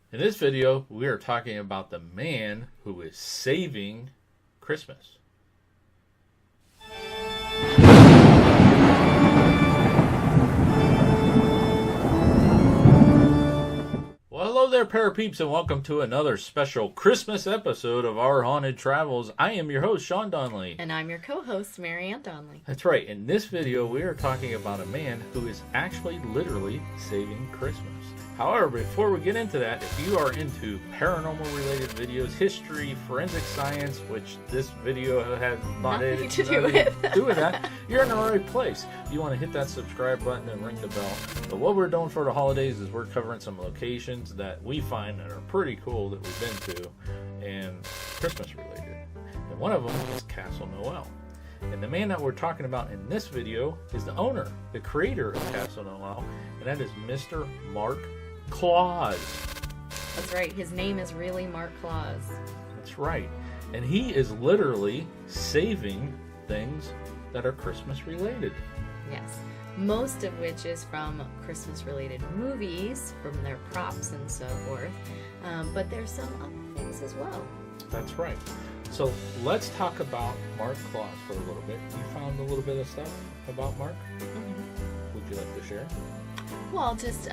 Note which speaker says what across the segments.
Speaker 1: In this video, we are talking about the man who is saving Christmas. Well, hello there, Parapeeps, and welcome to another special Christmas episode of Our Haunted Travels. I am your host, Sean Donnelly.
Speaker 2: And I'm your co-host, Marianne Donnelly.
Speaker 1: That's right. In this video, we are talking about a man who is actually literally saving Christmas. However, before we get into that, if you are into paranormal-related videos, history, forensic science, which this video has
Speaker 2: nothing to do with
Speaker 1: that, you're in the right place. You want to hit that subscribe button and ring the bell. But what we're doing for the holidays is we're covering some locations that we find that are pretty cool that we've been to and Christmas-related. And one of them is Castle Noel. And the man that we're talking about in this video is the owner, the creator of Castle Noel, and that is Mr. Mark Klaus.
Speaker 2: That's right. His name is really Mark Klaus.
Speaker 1: That's right. And he is literally saving things that are Christmas related.
Speaker 2: Yes. Most of which is from Christmas related movies, from their props and so forth. But there's some other things as well.
Speaker 1: That's right. So let's talk about Mark Klaus for a little bit. You found a little bit of stuff about Mark? Mm-hmm. Would you like to share?
Speaker 2: Well, just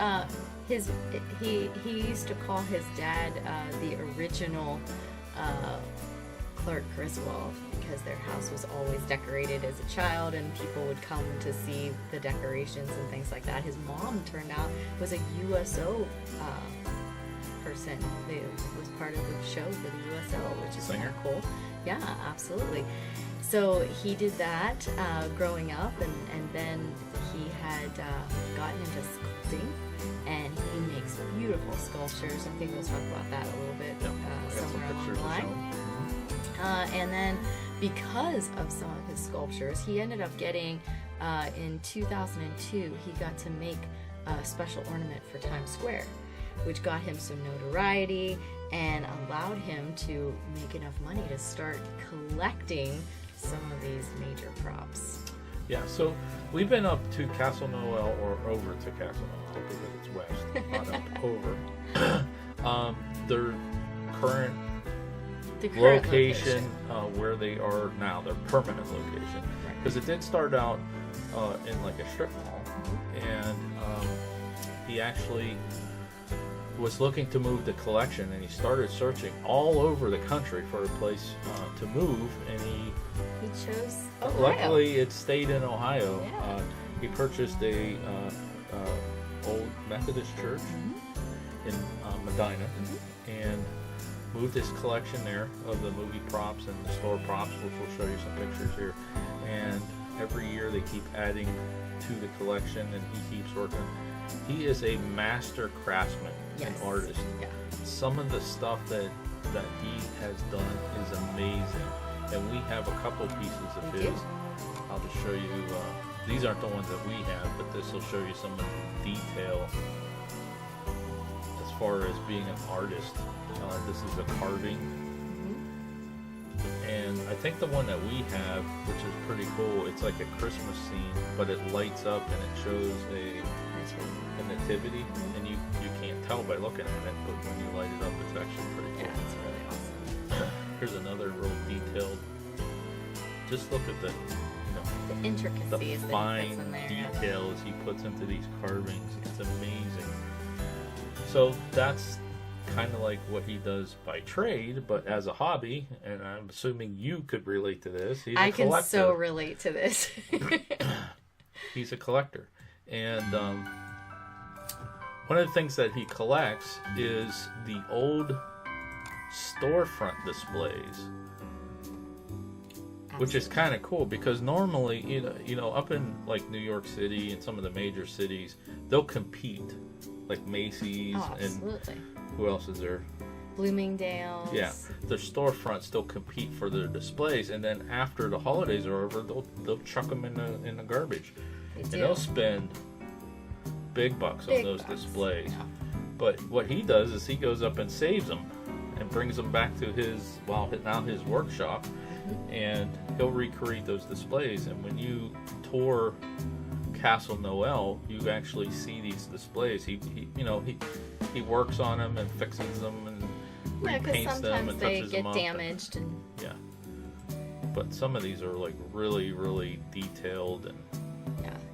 Speaker 2: he used to call his dad the original Clark Griswold, because their house was always decorated as a child and people would come to see the decorations and things like that. His mom turned out was a USO person. They was part of the show for the USO, which is kind of cool. Yeah, absolutely. So he did that growing up, and then he had gotten into sculpting, and he makes beautiful sculptures. I think we'll talk about that a little bit somewhere along the line. And then because of some of his sculptures, he ended up getting, in 2002, he got to make a special ornament for Times Square, which got him some notoriety and allowed him to make enough money to start collecting some of these major props.
Speaker 1: Yeah, so we've been up to Castle Noel, or over to Castle Noel, because it's west, not up over. Their current location, where they are now, their permanent location. Because it did start out in like a strip mall, and he actually was looking to move the collection, and he started searching all over the country for a place to move, and he
Speaker 2: chose Ohio.
Speaker 1: Luckily it stayed in Ohio.
Speaker 2: Yeah.
Speaker 1: He purchased a old Methodist church in Medina, and moved his collection there of the movie props and the store props, which we'll show you some pictures here. And every year they keep adding to the collection, and he keeps working. He is a master craftsman and artist.
Speaker 2: Yeah.
Speaker 1: Some of the stuff that he has done is amazing, and we have a couple pieces of his. I'll just show you. These aren't the ones that we have, but this will show you some of the detail as far as being an artist. This is a carving, and I think the one that we have, which is pretty cool, it's like a Christmas scene, but it lights up and it shows a nativity, and you can't tell by looking at it, but when you light it up, it's actually pretty cool.
Speaker 2: Yeah, it's really awesome.
Speaker 1: Here's another real detailed. Just look at the
Speaker 2: the intricacies,
Speaker 1: the fine details he puts into these carvings. It's amazing. So that's kind of like what he does by trade, but as a hobby, and I'm assuming you could relate to this.
Speaker 2: I can so relate to this.
Speaker 1: He's a collector, and one of the things that he collects is the old storefront displays, which is kind of cool, because normally, you know, up in like New York City and some of the major cities, they'll compete, like Macy's and who else is there?
Speaker 2: Bloomingdale's.
Speaker 1: Yeah, their storefronts still compete for their displays, and then after the holidays are over, they'll chuck them in the garbage, and they'll spend big bucks on those displays. Yeah. But what he does is he goes up and saves them and brings them back to his workshop, and he'll recreate those displays. And when you tour Castle Noel, you actually see these displays. He works on them and fixes them and repaints them and touches them up.
Speaker 2: Sometimes they get damaged.
Speaker 1: Yeah. But some of these are like really, really detailed and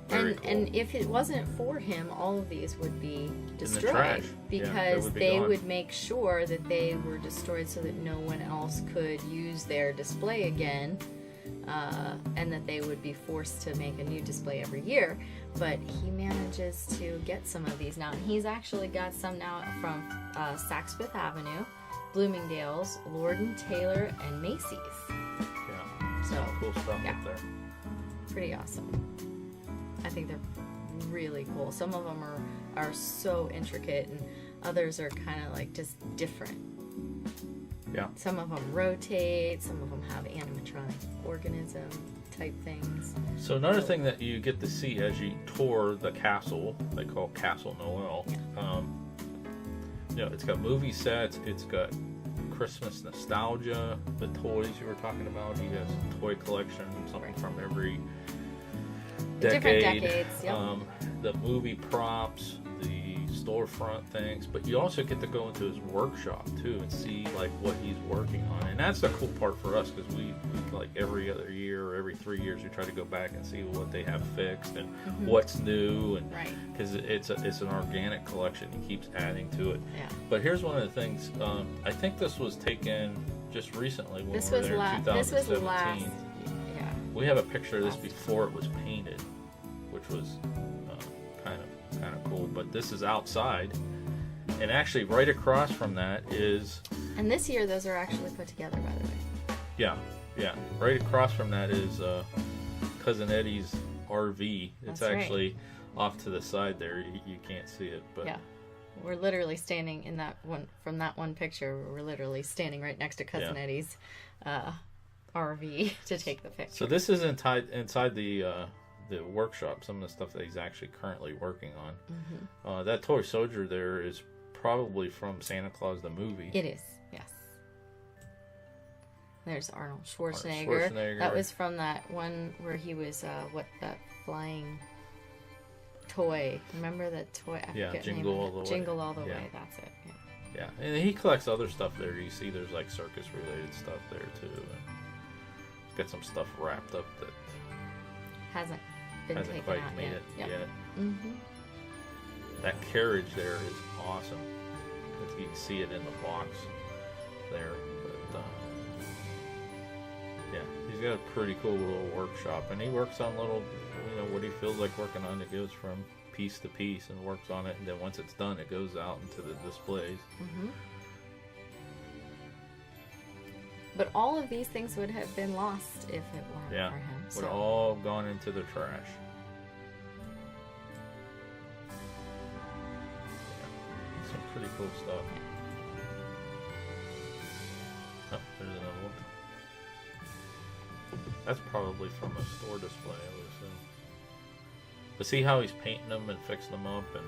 Speaker 1: very cool.
Speaker 2: And if it wasn't for him, all of these would be destroyed,
Speaker 1: in the trash.
Speaker 2: because they would make sure that they were destroyed so that no one else could use their display again, and that they would be forced to make a new display every year. But he manages to get some of these now, and he's actually got some now from Saks Fifth Avenue, Bloomingdale's, Lord & Taylor, and Macy's.
Speaker 1: Yeah.
Speaker 2: So
Speaker 1: cool stuff up there.
Speaker 2: Pretty awesome. I think they're really cool. Some of them are so intricate, and others are kind of like just different.
Speaker 1: Yeah.
Speaker 2: Some of them rotate. Some of them have animatronic organism type things.
Speaker 1: So another thing that you get to see as you tour the castle, they call Castle Noel. It's got movie sets. It's got Christmas nostalgia. The toys you were talking about. He has a toy collection, something from every decade.
Speaker 2: Different decades, yep.
Speaker 1: The movie props, the storefront things, but you also get to go into his workshop too and see like what he's working on, and that's the cool part for us, because we like every other year or every 3 years we try to go back and see what they have fixed and what's new, and because it's an organic collection, he keeps adding to it.
Speaker 2: Yeah.
Speaker 1: But here's one of the things. I think this was taken just recently when we were there in 2017.
Speaker 2: This was last.
Speaker 1: We have a picture of this before it was painted, which was kind of cool. But this is outside, and actually right across from that is.
Speaker 2: And this year, those are actually put together, by the way.
Speaker 1: Yeah. Right across from that is Cousin Eddie's RV. It's actually off to the side there. You can't see it, but
Speaker 2: yeah. We're literally standing in that one, from that one picture. We're literally standing right next to Cousin Eddie's RV to take the picture.
Speaker 1: So this is inside the workshop. Some of the stuff that he's actually currently working on. That toy soldier there is probably from Santa Claus the Movie.
Speaker 2: It is, yes. There's Arnold Schwarzenegger. That was from that one where he was that flying toy. Remember that toy?
Speaker 1: Jingle All The Way.
Speaker 2: Jingle All The Way. That's it.
Speaker 1: Yeah, and he collects other stuff there. You see, there's like circus-related stuff there too. And he's got some stuff wrapped up that
Speaker 2: hasn't taken
Speaker 1: quite
Speaker 2: out
Speaker 1: made
Speaker 2: yet.
Speaker 1: it yet. That carriage there is awesome. You can see it in the box there. But he's got a pretty cool little workshop, and he works on little, what he feels like working on. It goes from piece to piece and works on it, and then once it's done, it goes out into the displays.
Speaker 2: But all of these things would have been lost if it weren't for him.
Speaker 1: Would have all gone into the trash. Some pretty cool stuff. Oh, there's another one. That's probably from a store display, I would assume. But see how he's painting them and fixing them up, and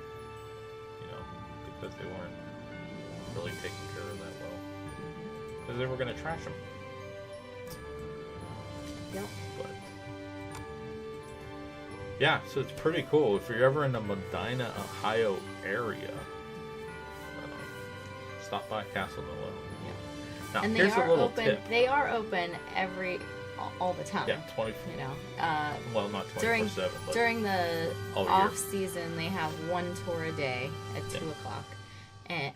Speaker 1: because they weren't really taken care of that well, because they were going to trash them.
Speaker 2: Yep.
Speaker 1: But yeah, so it's pretty cool. If you're ever in the Medina, Ohio area, stop by Castle Noel. Yeah. Now,
Speaker 2: and
Speaker 1: here's a little tip.
Speaker 2: They are open all the time.
Speaker 1: Yeah, 20. Well, not 24/7. But
Speaker 2: during the off season, they have one tour a day at 2 o'clock.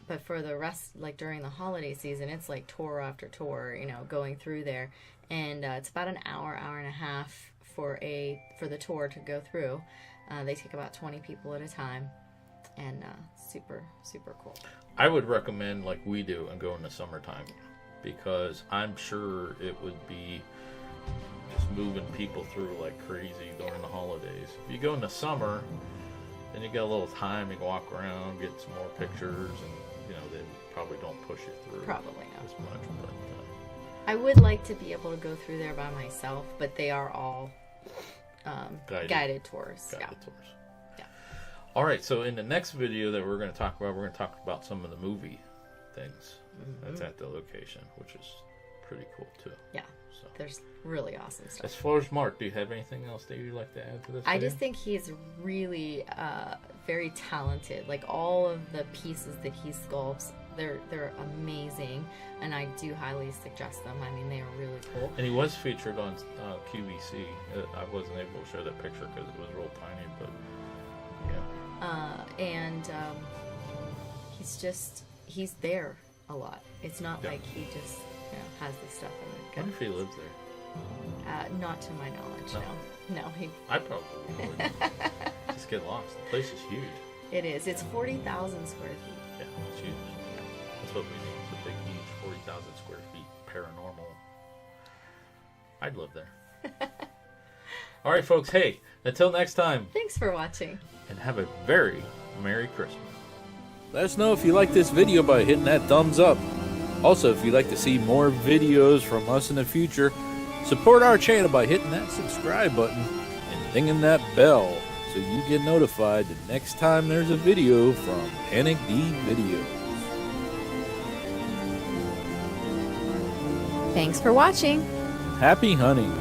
Speaker 2: But for the rest, like during the holiday season, it's like tour after tour, going through there, and it's about an hour and a half for the tour to go through. They take about 20 people at a time, and super, super cool.
Speaker 1: I would recommend, like we do, and go in the summertime, because I'm sure it would be just moving people through like crazy during the holidays. If you go in the summer, then you get a little time, you can walk around, get some more pictures, and they probably don't push you through as much. But
Speaker 2: I would like to be able to go through there by myself, but they are all guided tours.
Speaker 1: Guided tours. Yeah. All right, so in the next video that we're going to talk about some of the movie things that's at the location, which is pretty cool too.
Speaker 2: Yeah.
Speaker 1: So
Speaker 2: There's really awesome stuff.
Speaker 1: as far as Mark, do you have anything else that you'd like to add to this?
Speaker 2: I
Speaker 1: video?
Speaker 2: just think he's really very talented. Like all of the pieces that he sculpts, they're amazing, and I do highly suggest them. I mean, they are really cool.
Speaker 1: And he was featured on QVC. I wasn't able to show that picture because it was real tiny, but yeah.
Speaker 2: And he's there a lot. It's not
Speaker 1: Yeah.
Speaker 2: like he just has this stuff in
Speaker 1: I
Speaker 2: the
Speaker 1: wonder if he lives there.
Speaker 2: not to my knowledge, no. He.
Speaker 1: I probably would. Just get lost. The place is huge.
Speaker 2: It is. It's 40,000 square feet.
Speaker 1: Yeah, it's huge. That's what we need. It's a big, huge 40,000 square feet paranormal. I'd live there. All right, folks. Hey, until next time.
Speaker 2: Thanks for watching.
Speaker 1: And have a very Merry Christmas.
Speaker 3: Let us know if you like this video by hitting that thumbs up. Also, if you'd like to see more videos from us in the future, support our channel by hitting that subscribe button and dinging that bell so you get notified the next time there's a video from Panic D Videos.
Speaker 2: Thanks for watching.
Speaker 3: Happy hunting!